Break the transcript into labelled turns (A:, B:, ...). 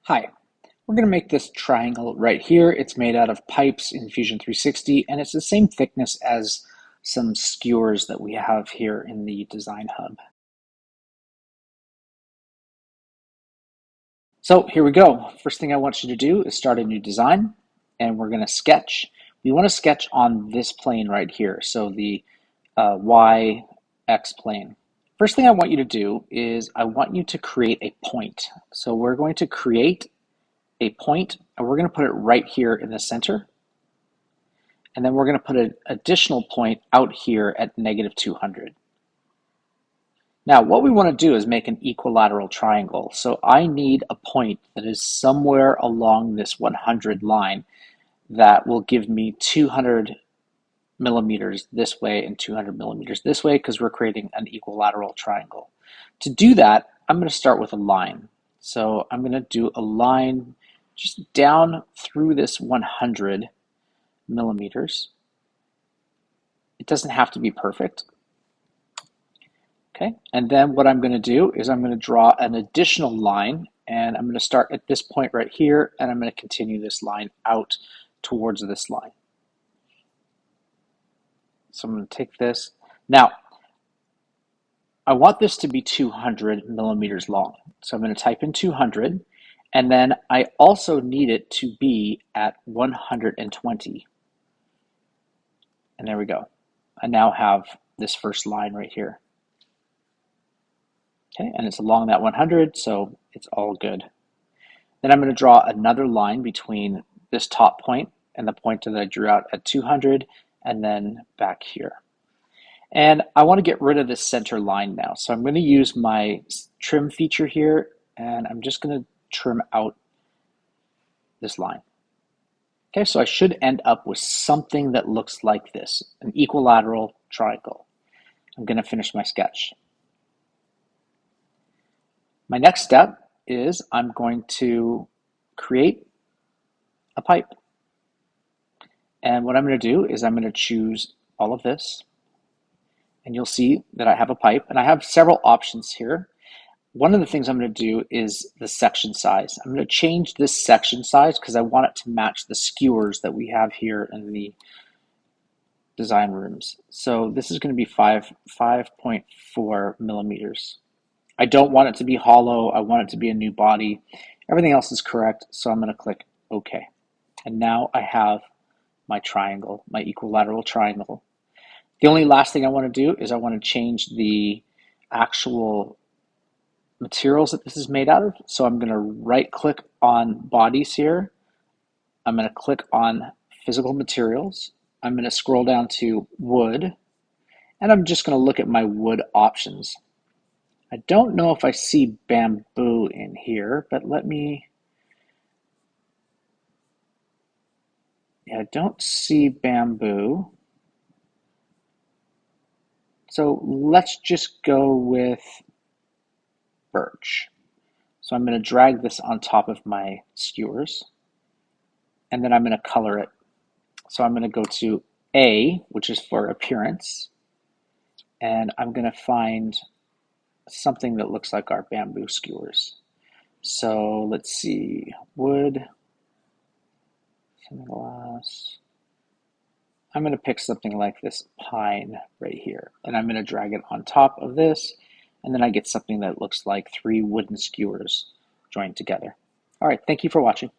A: Hi, we're going to make this triangle right here. It's made out of pipes in Fusion 360, and it's the same thickness as some skewers that we have here in the design hub. So here we go. First thing I want you to do is start a new design, and we're going to sketch. We want to sketch on this plane right here, so the Y, X plane. First thing I want you to do is I want you to create a point. So we're going to create a point, and we're going to put it right here in the center. And then we're going to put an additional point out here at -200. Now, what we want to do is make an equilateral triangle. So I need a point that is somewhere along this 100 line that will give me 200 millimeters this way and 200 millimeters this way, because we're creating an equilateral triangle. To do that, I'm going to start with a line. So I'm going to do a line just down through this 100 millimeters. It doesn't have to be perfect. Okay, and then what I'm going to do is I'm going to draw an additional line, and I'm going to start at this point right here, and I'm going to continue this line out towards this line. So I'm going to take this. Now, I want this to be 200 millimeters long. So I'm going to type in 200, and then I also need it to be at 120. And there we go. I now have this first line right here. Okay, and it's along that 100, so it's all good. Then I'm going to draw another line between this top point and the point that I drew out at 200, and then back here. And I want to get rid of this center line now. So I'm going to use my trim feature here, and I'm just going to trim out this line. Okay, so I should end up with something that looks like this, an equilateral triangle. I'm going to finish my sketch. My next step is I'm going to create a pipe. And what I'm going to do is I'm going to choose all of this. And you'll see that I have a pipe, and I have several options here. One of the things I'm going to do is the section size. I'm going to change this section size because I want it to match the skewers that we have here in the design rooms. So this is going to be 5.4 millimeters. I don't want it to be hollow. I want it to be a new body. Everything else is correct, so I'm going to click OK. And now I have my triangle, my equilateral triangle. The only last thing I want to do is I want to change the actual materials that this is made out of. So I'm going to right click on bodies here. I'm going to click on physical materials. I'm going to scroll down to wood, and I'm just going to look at my wood options. I don't know if I see bamboo in here, but let me, I don't see bamboo. So let's just go with birch. So I'm going to drag this on top of my skewers, and then I'm going to color it. So I'm going to go to A, which is for appearance, and I'm going to find something that looks like our bamboo skewers. So let's see, wood, glass. I'm going to pick something like this pine right here, and I'm going to drag it on top of this, and then I get something that looks like 3 wooden skewers joined together. All right, thank you for watching.